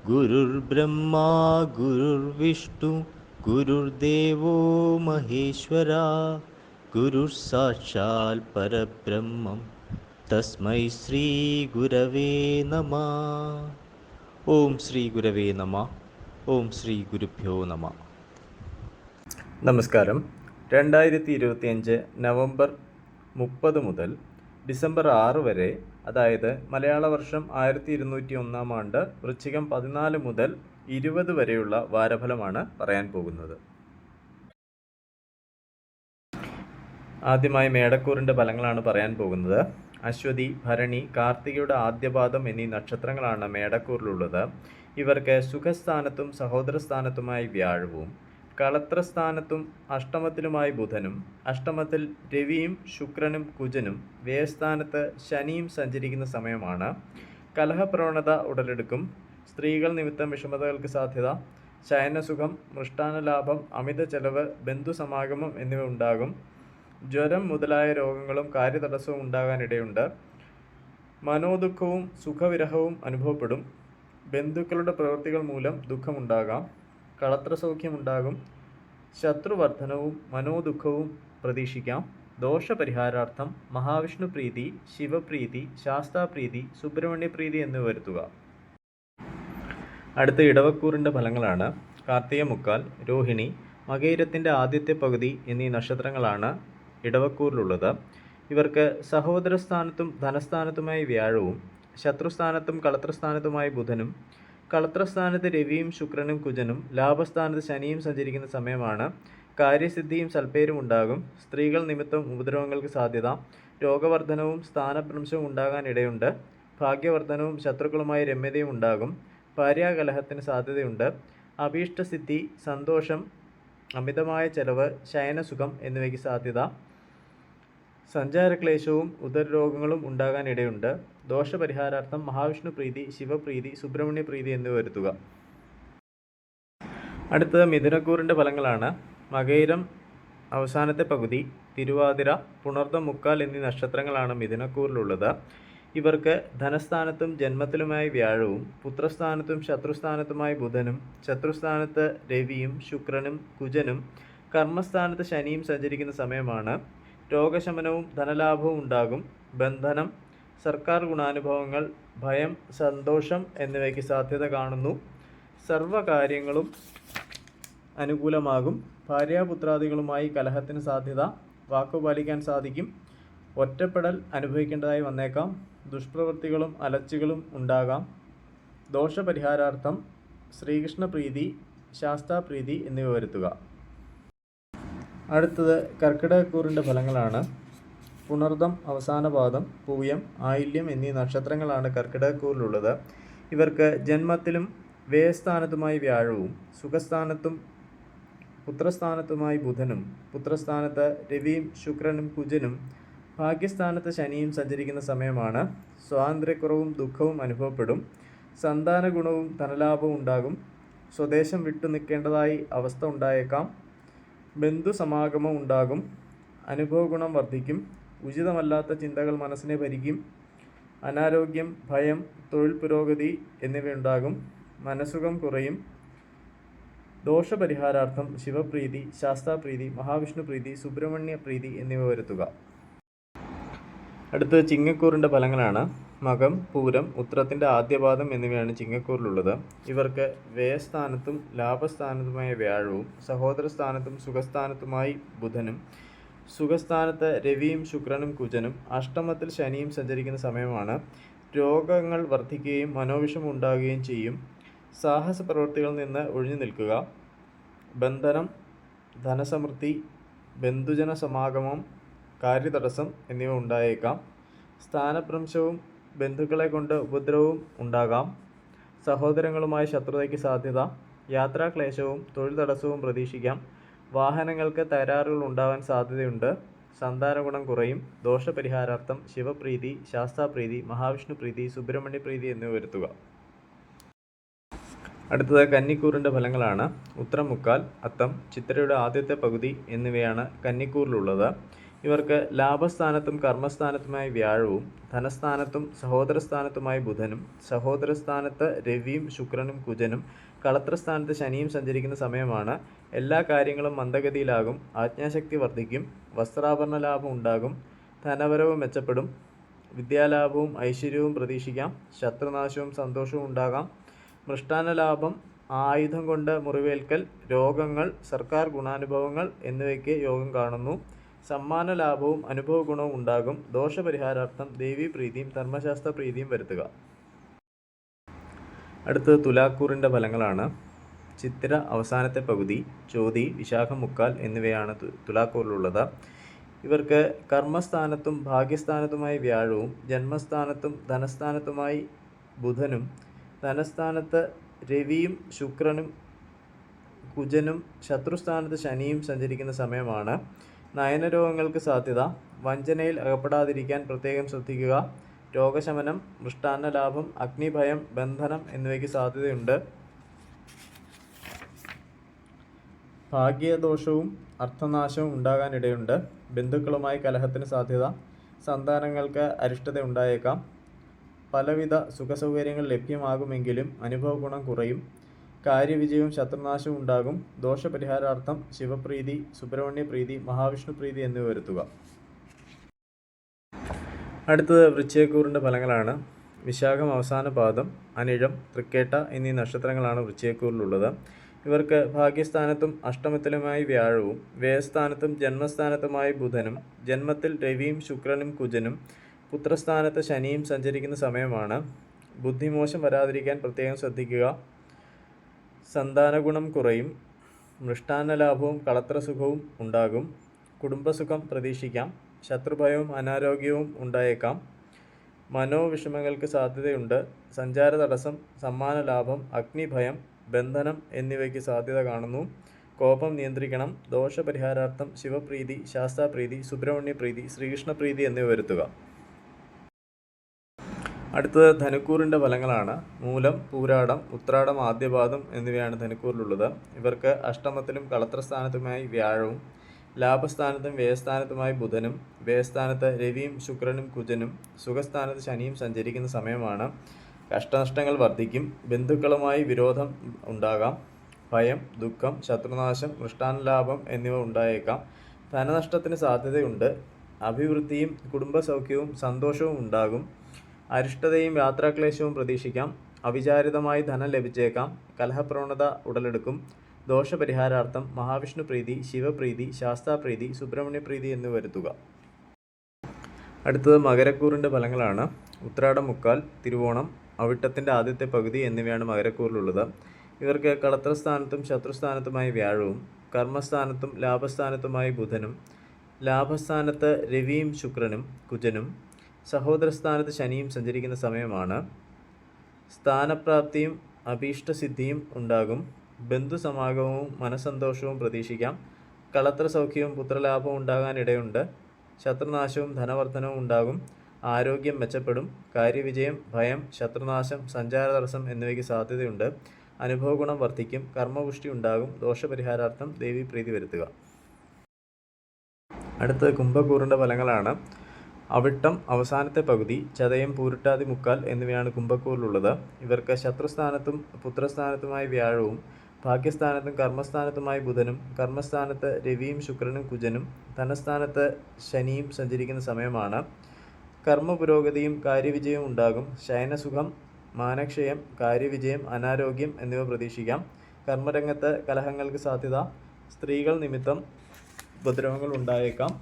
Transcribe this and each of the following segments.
ഗുരുർബ്രഹ്മാ ഗുരുർവിഷ്ണു ഗുരുർദേവോ മഹേശ്വരാ ഗുരുർ സാക്ഷാൽ പരബ്രഹ്മം തസ്മൈ ശ്രീ ഗുരവേ നമഃ. ഓം ശ്രീ ഗുരവേ നമഃ. ഓം ശ്രീ ഗുരുഭ്യോ നമഃ. നമസ്കാരം. 2025 നവംബർ 30 മുതൽ ഡിസംബർ 6 വരെ, അതായത് മലയാള വർഷം 1201 ആണ്ട് വൃശ്ചികം 14 മുതൽ 20 വരെയുള്ള വാരഫലമാണ് പറയാൻ പോകുന്നത്. ആദ്യമായി മേടക്കൂറിൻ്റെ ഫലങ്ങളാണ് പറയാൻ പോകുന്നത്. അശ്വതി, ഭരണി, കാർത്തികയുടെ ആദ്യപാദം എന്നീ നക്ഷത്രങ്ങളാണ് മേടക്കൂറിലുള്ളത്. ഇവർക്ക് സുഖസ്ഥാനത്തും സഹോദരസ്ഥാനത്തുമായി വ്യാഴവും, കളത്രസ്ഥാനത്തും അഷ്ടമത്തിലുമായി ബുധനും, അഷ്ടമത്തിൽ രവിയും ശുക്രനും കുജനും, വ്യയസ്ഥാനത്ത് ശനിയും സഞ്ചരിക്കുന്ന സമയമാണ്. കലഹപ്രവണത ഉടലെടുക്കും. സ്ത്രീകൾ നിമിത്തം വിഷമതകൾക്ക് സാധ്യത. ശയനസുഖം, മൃഷ്ടാന്നലാഭം, അമിത ചെലവ്, ബന്ധുസമാഗമം എന്നിവ ഉണ്ടാകും. ജ്വരം മുതലായ രോഗങ്ങളും കാര്യതടസ്സവും ഉണ്ടാകാനിടയുണ്ട്. മനോദുഃഖവും സുഖവിരഹവും അനുഭവപ്പെടും. ബന്ധുക്കളുടെ പ്രവൃത്തികൾ മൂലം ദുഃഖമുണ്ടാകാം. കളത്രസൗഖ്യമുണ്ടാകും. ശത്രുവർദ്ധനവും മനോദുഃഖവും പ്രതീക്ഷിക്കാം. ദോഷപരിഹാരാർത്ഥം മഹാവിഷ്ണു പ്രീതി, ശിവപ്രീതി, ശാസ്താപ്രീതി, സുബ്രഹ്മണ്യപ്രീതി എന്നിവ വരുത്തുക. അടുത്ത ഇടവക്കൂറിൻ്റെ ഫലങ്ങളാണ്. കാർത്തിക മുക്കാൽ, രോഹിണി, മകയിരത്തിൻ്റെ ആദ്യത്തെ പകുതി എന്നീ നക്ഷത്രങ്ങളാണ് ഇടവക്കൂറിലുള്ളത്. ഇവർക്ക് സഹോദരസ്ഥാനത്തും ധനസ്ഥാനത്തുമായി വ്യാഴവും, ശത്രുസ്ഥാനത്തും കളത്രസ്ഥാനത്തുമായി ബുധനും, കളത്രസ്ഥാനത്ത് രവിയും ശുക്രനും കുജനും, ലാഭസ്ഥാനത്ത് ശനിയും സഞ്ചരിക്കുന്ന സമയമാണ്. കാര്യസിദ്ധിയും സൽപ്പേരും ഉണ്ടാകും. സ്ത്രീകൾ നിമിത്തം ഉപദ്രവങ്ങൾക്ക് സാധ്യത. രോഗവർദ്ധനവും സ്ഥാനഭ്രംശവും ഉണ്ടാകാനിടയുണ്ട്. ഭാഗ്യവർദ്ധനവും ശത്രുക്കളുമായി രമ്യതയും ഉണ്ടാകും. ഭാര്യാകലഹത്തിന് സാധ്യതയുണ്ട്. അഭീഷ്ടസിദ്ധി, സന്തോഷം, അമിതമായ ചെലവ്, ശയനസുഖം എന്നിവയ്ക്ക് സാധ്യത. സഞ്ചാരക്ലേശവും ഉദരരോഗങ്ങളും ഉണ്ടാകാനിടയുണ്ട്. ദോഷപരിഹാരാർത്ഥം മഹാവിഷ്ണു പ്രീതി, ശിവപ്രീതി, സുബ്രഹ്മണ്യപ്രീതി എന്നിവ വരുത്തുക. അടുത്തത് മിഥുനക്കൂറിൻ്റെ ഫലങ്ങളാണ്. മകയിരം അവസാനത്തെ പകുതി, തിരുവാതിര, പുണർദം മുക്കാൽ എന്നീ നക്ഷത്രങ്ങളാണ് മിഥുനക്കൂറിലുള്ളത്. ഇവർക്ക് ധനസ്ഥാനത്തും ജന്മത്തിലുമായി വ്യാഴവും, പുത്രസ്ഥാനത്തും ശത്രുസ്ഥാനത്തുമായി ബുധനും, ശത്രുസ്ഥാനത്ത് രവിയും ശുക്രനും കുജനും, കർമ്മസ്ഥാനത്ത് ശനിയും സഞ്ചരിക്കുന്ന സമയമാണ്. രോഗശമനവും ധനലാഭവും ഉണ്ടാകും. ബന്ധനം, സർക്കാർ ഗുണാനുഭവങ്ങൾ, ഭയം, സന്തോഷം എന്നിവയ്ക്ക് സാധ്യത കാണുന്നു. സർവകാര്യങ്ങളും അനുകൂലമാകും. ഭാര്യാപുത്രാദികളുമായി കലഹത്തിന് സാധ്യത. വാക്കുപാലിക്കാൻ സാധിക്കും. ഒറ്റപ്പെടൽ അനുഭവിക്കേണ്ടതായി വന്നേക്കാം. ദുഷ്പ്രവൃത്തികളും അലച്ചികളും ഉണ്ടാകാം. ദോഷപരിഹാരാർത്ഥം ശ്രീകൃഷ്ണപ്രീതി, ശാസ്താപ്രീതി എന്നിവ വരുത്തുക. അടുത്തത് കർക്കിടകക്കൂറിൻ്റെ ഫലങ്ങളാണ്. പുണർദം അവസാന പാദം, പൂയം, ആയില്യം എന്നീ നക്ഷത്രങ്ങളാണ് കർക്കിടകക്കൂറിലുള്ളത്. ഇവർക്ക് ജന്മത്തിലും വ്യയസ്ഥാനത്തുമായി വ്യാഴവും, സുഖസ്ഥാനത്തും പുത്രസ്ഥാനത്തുമായി ബുധനും, പുത്രസ്ഥാനത്ത് രവിയും ശുക്രനും കുജനും, ഭാഗ്യസ്ഥാനത്ത് ശനിയും സഞ്ചരിക്കുന്ന സമയമാണ്. സ്വാതന്ത്ര്യക്കുറവും ദുഃഖവും അനുഭവപ്പെടും. സന്താന ഗുണവും ധനലാഭവും ഉണ്ടാകും. സ്വദേശം വിട്ടു നിൽക്കേണ്ടതായി അവസ്ഥ ഉണ്ടായേക്കാം. ബന്ധുസമാഗമം ഉണ്ടാകും. അനുഭവഗുണം വർദ്ധിക്കും. ഉചിതമല്ലാത്ത ചിന്തകൾ മനസ്സിനെ ഭരിക്കും. അനാരോഗ്യം, ഭയം, തൊഴിൽ പുരോഗതി എന്നിവയുണ്ടാകും. മനസ്സുഖം കുറയും. ദോഷപരിഹാരാർത്ഥം ശിവപ്രീതി, ശാസ്താപ്രീതി, മഹാവിഷ്ണു പ്രീതി, സുബ്രഹ്മണ്യ പ്രീതി എന്നിവ വരുത്തുക. അടുത്തത് ചിങ്ങക്കൂറിൻ്റെ ഫലങ്ങളാണ്. മകം, പൂരം, ഉത്രത്തിൻ്റെ ആദ്യപാദം എന്നിവയാണ് ചിങ്ങക്കൂറിലുള്ളത്. ഇവർക്ക് വ്യയസ്ഥാനത്തും ലാഭസ്ഥാനത്തുമായ വ്യാഴവും, സഹോദരസ്ഥാനത്തും സുഖസ്ഥാനത്തുമായി ബുധനും, സുഖസ്ഥാനത്ത് രവിയും ശുക്രനും കുജനും, അഷ്ടമത്തിൽ ശനിയും സഞ്ചരിക്കുന്ന സമയമാണ്. രോഗങ്ങൾ വർദ്ധിക്കുകയും മനോവിഷമം ഉണ്ടാകുകയും ചെയ്യും. സാഹസ പ്രവൃത്തികളിൽ നിന്ന് ഒഴിഞ്ഞു നിൽക്കുക. ബന്ധനം, ധനസമൃദ്ധി, ബന്ധുജന സമാഗമം, കാര്യതടസ്സം എന്നിവ ഉണ്ടായേക്കാം. സ്ഥാനഭ്രംശവും ബന്ധുക്കളെ കൊണ്ട് ഉപദ്രവവും ഉണ്ടാകാം. സഹോദരങ്ങളുമായി ശത്രുതയ്ക്ക് സാധ്യത. യാത്രാക്ലേശവും തൊഴിൽ തടസ്സവും പ്രതീക്ഷിക്കാം. വാഹനങ്ങൾക്ക് തകരാറുകൾ ഉണ്ടാവാൻ സാധ്യതയുണ്ട്. സന്താനഗുണം കുറയും. ദോഷപരിഹാരാർത്ഥം ശിവപ്രീതി, ശാസ്താപ്രീതി, മഹാവിഷ്ണു പ്രീതി, സുബ്രഹ്മണ്യ പ്രീതി എന്നിവ വരുത്തുക. അടുത്തത് കന്നിക്കൂറിൻ്റെ ഫലങ്ങളാണ്. ഉത്രം മുക്കാൽ, അത്തം, ചിത്തിരയുടെ ആദ്യത്തെ പകുതി എന്നിവയാണ് കന്നിക്കൂറിലുള്ളത്. ഇവർക്ക് ലാഭസ്ഥാനത്തും കർമ്മസ്ഥാനത്തുമായി വ്യാഴവും ധനസ്ഥാനത്തും സഹോദരസ്ഥാനത്തുമായി ബുധനും സഹോദരസ്ഥാനത്ത് രവിയും ശുക്രനും കുജനും കളത്രസ്ഥാനത്ത് ശനിയും സഞ്ചരിക്കുന്ന സമയമാണ്. എല്ലാ കാര്യങ്ങളും മന്ദഗതിയിലാകും. ആജ്ഞാശക്തി വർദ്ധിക്കും. വസ്ത്രാഭരണ ലാഭം ഉണ്ടാകും. ധനവരവ് മെച്ചപ്പെടും. വിദ്യാലാഭവും ഐശ്വര്യവും പ്രതീക്ഷിക്കാം. ശത്രുനാശവും സന്തോഷവും ഉണ്ടാകാം. മൃഷ്ടാന്ന ലാഭം, ആയുധം കൊണ്ട് മുറിവേൽക്കൽ, രോഗങ്ങൾ, സർക്കാർ ഗുണാനുഭവങ്ങൾ എന്നിവയ്ക്ക് യോഗം കാണുന്നു. സമ്മാന ലാഭവും അനുഭവ ഗുണവും ഉണ്ടാകും. ദോഷപരിഹാരാർത്ഥം ദേവീപ്രീതിയും ധർമ്മശാസ്ത്ര പ്രീതിയും വരുത്തുക. അടുത്തത് തുലാക്കൂറിൻ്റെ ഫലങ്ങളാണ്. ചിത്തിര അവസാനത്തെ പകുതി, ചോതി, വിശാഖം മുക്കാൽ എന്നിവയാണ് തുലാക്കൂറിലുള്ളത്. ഇവർക്ക് കർമ്മസ്ഥാനത്തും ഭാഗ്യസ്ഥാനത്തുമായി വ്യാഴവും ജന്മസ്ഥാനത്തും ധനസ്ഥാനത്തുമായി ബുധനും ധനസ്ഥാനത്ത് രവിയും ശുക്രനും കുജനും ശത്രുസ്ഥാനത്ത് ശനിയും സഞ്ചരിക്കുന്ന സമയമാണ്. നയനരോഗങ്ങൾക്ക് സാധ്യത. വഞ്ചനയിൽ അകപ്പെടാതിരിക്കാൻ പ്രത്യേകം ശ്രദ്ധിക്കുക. രോഗശമനം, മൃഷ്ടാന്ന ലാഭം, അഗ്നിഭയം, ബന്ധനം എന്നിവയ്ക്ക് സാധ്യതയുണ്ട്. ഭാഗ്യദോഷവും അർത്ഥനാശവും ഉണ്ടാകാനിടയുണ്ട്. ബന്ധുക്കളുമായി കലഹത്തിന് സാധ്യത. സന്താനങ്ങൾക്ക് അരിഷ്ടത ഉണ്ടായേക്കാം. പലവിധ സുഖസൗകര്യങ്ങൾ ലഭ്യമാകുമെങ്കിലും അനുഭവ ഗുണം കുറയും. കാര്യവിജയവും ശത്രുനാശവും ഉണ്ടാകും. ദോഷപരിഹാരാർത്ഥം ശിവപ്രീതി, സുബ്രഹ്മണ്യപ്രീതി, മഹാവിഷ്ണുപ്രീതി എന്നിവ വരുത്തുക. അടുത്തത് വൃശ്ചികക്കൂറിൻ്റെ ഫലങ്ങളാണ്. വിശാഖം അവസാന പാദം, അനിഴം, തൃക്കേട്ട എന്നീ നക്ഷത്രങ്ങളാണ് വൃശ്ചികക്കൂറിലുള്ളത്. ഇവർക്ക് ഭാഗ്യസ്ഥാനത്തും അഷ്ടമത്തിലുമായി വ്യാഴവും വ്യയസ്ഥാനത്തും ജന്മസ്ഥാനത്തുമായി ബുധനും ജന്മത്തിൽ രവിയും ശുക്രനും കുജനും പുത്രസ്ഥാനത്ത് ശനിയും സഞ്ചരിക്കുന്ന സമയമാണ്. ബുദ്ധിമോശം വരാതിരിക്കാൻ പ്രത്യേകം ശ്രദ്ധിക്കുക. സന്താനഗുണം കുറയും. മൃഷ്ടാന്ന ലാഭവും കളത്രസുഖവും ഉണ്ടാകും. കുടുംബസുഖം പ്രതീക്ഷിക്കാം. ശത്രുഭയവും അനാരോഗ്യവും ഉണ്ടായേക്കാം. മനോവിഷമങ്ങൾക്ക് സാധ്യതയുണ്ട്. സഞ്ചാര തടസ്സം, സമ്മാന ലാഭം, അഗ്നിഭയം, ബന്ധനം എന്നിവയ്ക്ക് സാധ്യത കാണുന്നു. കോപം നിയന്ത്രിക്കണം. ദോഷപരിഹാരാർത്ഥം ശിവപ്രീതി, ശാസ്താപ്രീതി, സുബ്രഹ്മണ്യപ്രീതി, ശ്രീകൃഷ്ണപ്രീതി എന്നിവ വരുത്തുക. അടുത്തത് ധനുക്കൂറിൻ്റെ ഫലങ്ങളാണ്. മൂലം, പൂരാടം, ഉത്രാടം, ആദ്യപാദം എന്നിവയാണ് ധനുക്കൂറിലുള്ളത്. ഇവർക്ക് അഷ്ടമത്തിലും കളത്രസ്ഥാനത്തുമായി വ്യാഴവും ലാഭസ്ഥാനത്തും വ്യയസ്ഥാനത്തുമായി ബുധനും വ്യയസ്ഥാനത്ത് രവിയും ശുക്രനും കുജനും സുഖസ്ഥാനത്ത് ശനിയും സഞ്ചരിക്കുന്ന സമയമാണ്. കഷ്ടനഷ്ടങ്ങൾ വർദ്ധിക്കും. ബന്ധുക്കളുമായി വിരോധം ഉണ്ടാകാം. ഭയം, ദുഃഖം, ശത്രുനാശം, മൃഷ്ടാന്ന ലാഭം എന്നിവ ഉണ്ടായേക്കാം. ധനനഷ്ടത്തിന് സാധ്യതയുണ്ട്. അഭിവൃദ്ധിയും കുടുംബസൗഖ്യവും സന്തോഷവും ഉണ്ടാകും. അരിഷ്ടതയും യാത്രാക്ലേശവും പ്രതീക്ഷിക്കാം. അവിചാരിതമായി ധനം ലഭിച്ചേക്കാം. കലഹപ്രവണത ഉടലെടുക്കും. ദോഷപരിഹാരാർത്ഥം മഹാവിഷ്ണുപ്രീതി, ശിവപ്രീതി, ശാസ്താപ്രീതി, സുബ്രഹ്മണ്യപ്രീതി എന്നിവ വരുത്തുക. അടുത്തത് മകരക്കൂറിൻ്റെ ഫലങ്ങളാണ്. ഉത്രാടം മുക്കാൽ, തിരുവോണം, അവിട്ടത്തിൻ്റെ ആദ്യത്തെ പകുതി എന്നിവയാണ് മകരക്കൂറിലുള്ളത്. ഇവർക്ക് കളത്രസ്ഥാനത്തും ശത്രുസ്ഥാനത്തുമായി വ്യാഴവും കർമ്മസ്ഥാനത്തും ലാഭസ്ഥാനത്തുമായി ബുധനും ലാഭസ്ഥാനത്ത് രവിയും ശുക്രനും കുജനും സഹോദരസ്ഥാനത്ത് ശനിയും സഞ്ചരിക്കുന്ന സമയമാണ്. സ്ഥാനപ്രാപ്തിയും അഭീഷ്ടസിദ്ധിയും ഉണ്ടാകും. ബന്ധുസമാഗമവും മനസ്സന്തോഷവും പ്രതീക്ഷിക്കാം. കളത്രസൗഖ്യവും പുത്രലാഭവും ഉണ്ടാകാനിടയുണ്ട്. ശത്രുനാശവും ധനവർദ്ധനവും ഉണ്ടാകും. ആരോഗ്യം മെച്ചപ്പെടും. കാര്യവിജയം, ഭയം, ശത്രുനാശം, സഞ്ചാര തടസ്സം എന്നിവയ്ക്ക് സാധ്യതയുണ്ട്. അനുഭവഗുണം വർദ്ധിക്കും. കർമ്മപുഷ്ടി ഉണ്ടാകും. ദോഷപരിഹാരാർത്ഥം ദേവീപ്രീതി വരുത്തുക. അടുത്തത് കുംഭക്കൂറിൻ്റെ ഫലങ്ങളാണ്. അവിട്ടം അവസാനത്തെ പകുതി, ചതയം, പൂരിട്ടാതി മുക്കാൽ എന്നിവയാണ് കുംഭക്കൂറിലുള്ളത്. ഇവർക്ക് ശത്രുസ്ഥാനത്തും പുത്രസ്ഥാനത്തുമായി വ്യാഴവും ഭാഗ്യസ്ഥാനത്തും കർമ്മസ്ഥാനത്തുമായി ബുധനും കർമ്മസ്ഥാനത്ത് രവിയും ശുക്രനും കുജനും ധനസ്ഥാനത്ത് ശനിയും സഞ്ചരിക്കുന്ന സമയമാണ്. കർമ്മപുരോഗതിയും കാര്യവിജയവും ഉണ്ടാകും. ശയനസുഖം, മാനക്ഷയം, കാര്യവിജയം, അനാരോഗ്യം എന്നിവ പ്രതീക്ഷിക്കാം. കർമ്മരംഗത്ത് കലഹങ്ങൾക്ക് സാധ്യത. സ്ത്രീകൾ നിമിത്തം ഉപദ്രവങ്ങൾ ഉണ്ടായേക്കാം.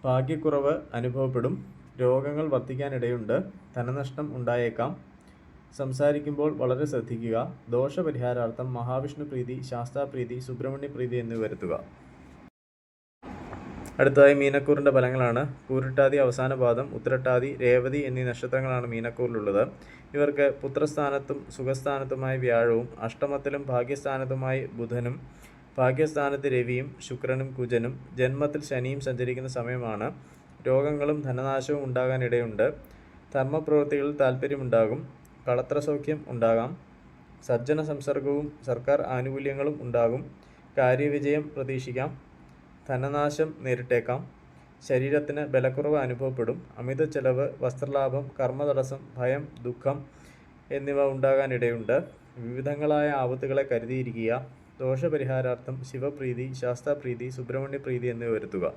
ഭാഗ്യക്കുറവ് അനുഭവപ്പെടും. രോഗങ്ങൾ വർദ്ധിക്കാനിടയുണ്ട്. ധനനഷ്ടം ഉണ്ടായേക്കാം. സംസാരിക്കുമ്പോൾ വളരെ ശ്രദ്ധിക്കുക. ദോഷപരിഹാരാർത്ഥം മഹാവിഷ്ണുപ്രീതി, ശാസ്താപ്രീതി, സുബ്രഹ്മണ്യപ്രീതി എന്നിവ വരുത്തുക. അടുത്തതായി മീനക്കൂറിൻ്റെ ഫലങ്ങളാണ്. പൂരിട്ടാതി അവസാന പാദം, ഉത്രട്ടാതി, രേവതി എന്നീ നക്ഷത്രങ്ങളാണ് മീനക്കൂറിലുള്ളത്. ഇവർക്ക് പുത്രസ്ഥാനത്തും സുഖസ്ഥാനത്തുമായി വ്യാഴവും അഷ്ടമത്തിലും ഭാഗ്യസ്ഥാനത്തുമായി ബുധനും ഭാഗ്യസ്ഥാനത്ത് രവിയും ശുക്രനും കുജനും ജന്മത്തിൽ ശനിയും സഞ്ചരിക്കുന്ന സമയമാണ്. രോഗങ്ങളും ധനനാശവും ഉണ്ടാകാനിടയുണ്ട്. ധർമ്മപ്രവൃത്തികളിൽ താൽപ്പര്യമുണ്ടാകും. കളത്രസൗഖ്യം ഉണ്ടാകാം. സജ്ജന സംസർഗവും സർക്കാർ ആനുകൂല്യങ്ങളും ഉണ്ടാകും. കാര്യവിജയം പ്രതീക്ഷിക്കാം. ധനനാശം നേരിട്ടേക്കാം. ശരീരത്തിന് ബലക്കുറവ് അനുഭവപ്പെടും. അമിത ചെലവ്, വസ്ത്രലാഭം, കർമ്മതടസ്സം, ഭയം, ദുഃഖം എന്നിവ ഉണ്ടാകാനിടയുണ്ട്. വിവിധങ്ങളായ ആപത്തുകളെ കരുതിയിരിക്കുക. ദോഷപരിഹാരാർത്ഥം ശിവപ്രീതി, ശാസ്താപ്രീതി, സുബ്രഹ്മണ്യപ്രീതി എന്നിവ വരുത്തുക.